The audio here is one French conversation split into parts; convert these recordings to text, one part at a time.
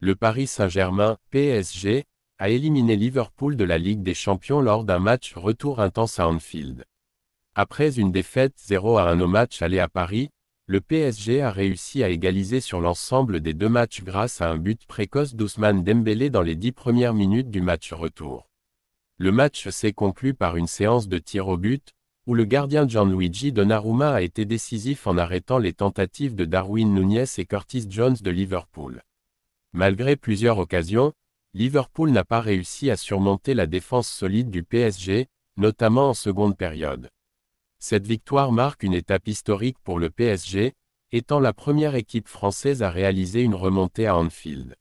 Le Paris Saint-Germain, PSG, a éliminé Liverpool de la Ligue des Champions lors d'un match retour intense à Anfield. Après une défaite 0-1 au match aller à Paris, le PSG a réussi à égaliser sur l'ensemble des deux matchs grâce à un but précoce d'Ousmane Dembélé dans les 10 premières minutes du match retour. Le match s'est conclu par une séance de tirs au but, où le gardien Gianluigi Donnarumma a été décisif en arrêtant les tentatives de Darwin Núñez et Curtis Jones de Liverpool. Malgré plusieurs occasions, Liverpool n'a pas réussi à surmonter la défense solide du PSG, notamment en seconde période. Cette victoire marque une étape historique pour le PSG, étant la première équipe française à réaliser une remontée à Anfield.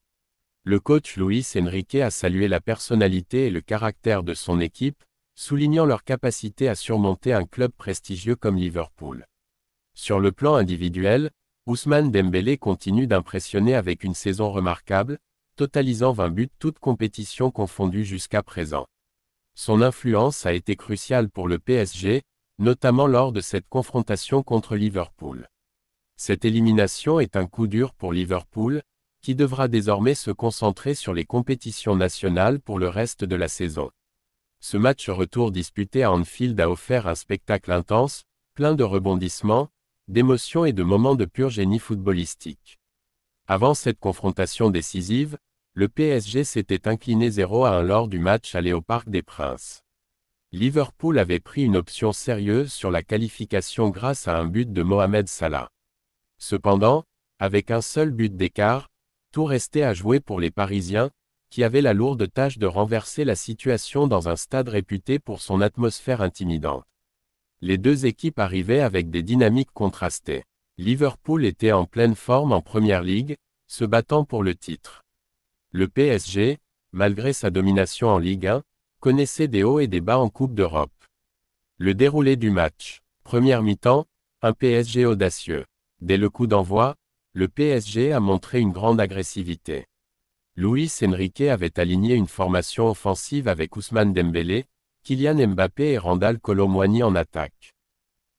Le coach Luis Enrique a salué la personnalité et le caractère de son équipe, soulignant leur capacité à surmonter un club prestigieux comme Liverpool. Sur le plan individuel, Ousmane Dembélé continue d'impressionner avec une saison remarquable, totalisant 20 buts toutes compétitions confondues jusqu'à présent. Son influence a été cruciale pour le PSG, notamment lors de cette confrontation contre Liverpool. Cette élimination est un coup dur pour Liverpool, qui devra désormais se concentrer sur les compétitions nationales pour le reste de la saison. Ce match retour disputé à Anfield a offert un spectacle intense, plein de rebondissements, d'émotions et de moments de pur génie footballistique. Avant cette confrontation décisive, le PSG s'était incliné 0-1 lors du match aller au Parc des Princes. Liverpool avait pris une option sérieuse sur la qualification grâce à un but de Mohamed Salah. Cependant, avec un seul but d'écart, tout restait à jouer pour les Parisiens, qui avaient la lourde tâche de renverser la situation dans un stade réputé pour son atmosphère intimidante. Les deux équipes arrivaient avec des dynamiques contrastées. Liverpool était en pleine forme en Première Ligue, se battant pour le titre. Le PSG, malgré sa domination en Ligue 1, connaissait des hauts et des bas en Coupe d'Europe. Le déroulé du match. Première mi-temps, un PSG audacieux. Dès le coup d'envoi, le PSG a montré une grande agressivité. Luis Enrique avait aligné une formation offensive avec Ousmane Dembélé, Kylian Mbappé et Randal Kolo Muani en attaque.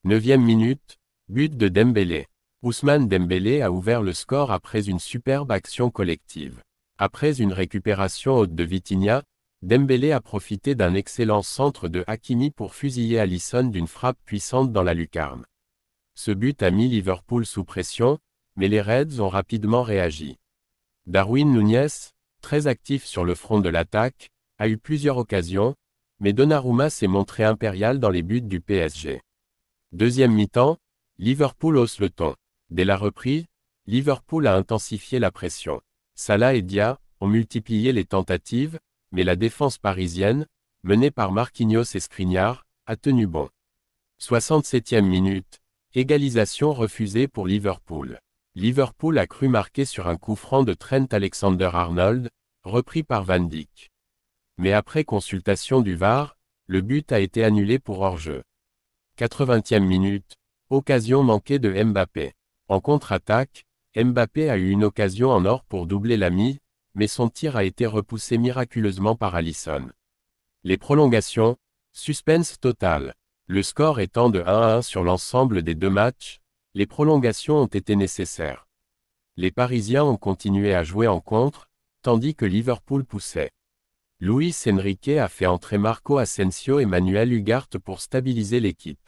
9e minute, but de Dembélé. Ousmane Dembélé a ouvert le score après une superbe action collective. Après une récupération haute de Vitinha, Dembélé a profité d'un excellent centre de Hakimi pour fusiller Alisson d'une frappe puissante dans la lucarne. Ce but a mis Liverpool sous pression, mais les Reds ont rapidement réagi. Darwin Núñez, très actif sur le front de l'attaque, a eu plusieurs occasions, mais Donnarumma s'est montré impérial dans les buts du PSG. Deuxième mi-temps, Liverpool hausse le ton. Dès la reprise, Liverpool a intensifié la pression. Salah et Dia ont multiplié les tentatives, mais la défense parisienne, menée par Marquinhos et Skriniar, a tenu bon. 67e minute, égalisation refusée pour Liverpool. Liverpool a cru marquer sur un coup franc de Trent Alexander-Arnold, repris par Van Dijk. Mais après consultation du VAR, le but a été annulé pour hors-jeu. 80e minute, occasion manquée de Mbappé. En contre-attaque, Mbappé a eu une occasion en or pour doubler la mise, mais son tir a été repoussé miraculeusement par Alisson. Les prolongations, suspense total. Le score étant de 1-1 sur l'ensemble des deux matchs, les prolongations ont été nécessaires. Les Parisiens ont continué à jouer en contre, tandis que Liverpool poussait. Luis Enrique a fait entrer Marco Asensio et Manuel Ugarte pour stabiliser l'équipe.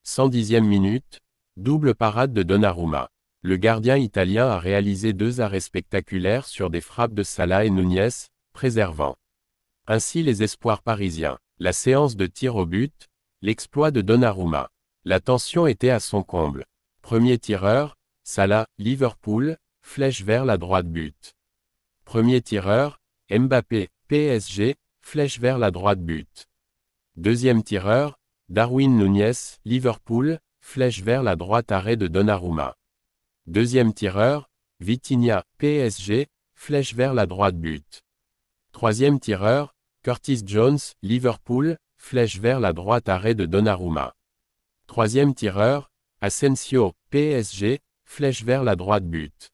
110e minute, double parade de Donnarumma. Le gardien italien a réalisé deux arrêts spectaculaires sur des frappes de Salah et Núñez, préservant ainsi les espoirs parisiens. La séance de tir au but, l'exploit de Donnarumma. La tension était à son comble. Premier tireur, Salah, Liverpool, flèche vers la droite but. Premier tireur, Mbappé, PSG, flèche vers la droite but. Deuxième tireur, Darwin Núñez, Liverpool, flèche vers la droite arrêt de Donnarumma. Deuxième tireur, Vitinha, PSG, flèche vers la droite but. Troisième tireur, Curtis Jones, Liverpool, flèche vers la droite arrêt de Donnarumma. Troisième tireur, Asensio, PSG, flèche vers la droite but.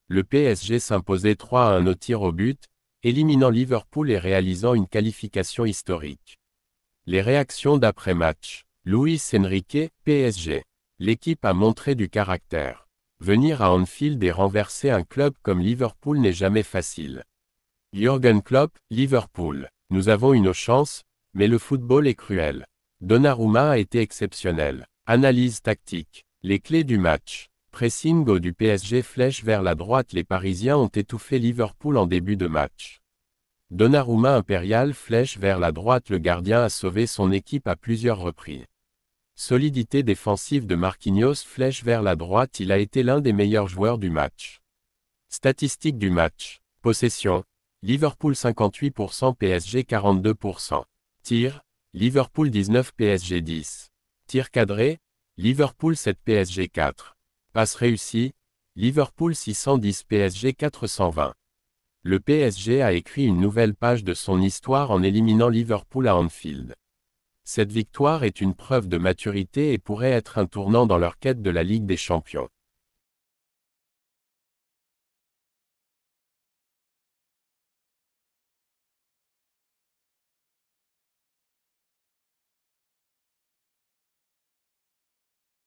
Le PSG s'imposait 3-1 au tir au but, éliminant Liverpool et réalisant une qualification historique. Les réactions d'après-match. Luis Enrique, PSG. L'équipe a montré du caractère. Venir à Anfield et renverser un club comme Liverpool n'est jamais facile. Jürgen Klopp, Liverpool. Nous avons une chance, mais le football est cruel. Donnarumma a été exceptionnel. Analyse tactique. Les clés du match. Pressing haut du PSG, flèche vers la droite. Les Parisiens ont étouffé Liverpool en début de match. Donnarumma impérial, flèche vers la droite. Le gardien a sauvé son équipe à plusieurs reprises. Solidité défensive de Marquinhos, flèche vers la droite. Il a été l'un des meilleurs joueurs du match. Statistiques du match. Possession. Liverpool 58%, PSG 42%. Tir. Liverpool 19, PSG 10. Tir cadré. Liverpool 7, PSG 4. Passe réussie. Liverpool 610, PSG 420. Le PSG a écrit une nouvelle page de son histoire en éliminant Liverpool à Anfield. Cette victoire est une preuve de maturité et pourrait être un tournant dans leur quête de la Ligue des Champions.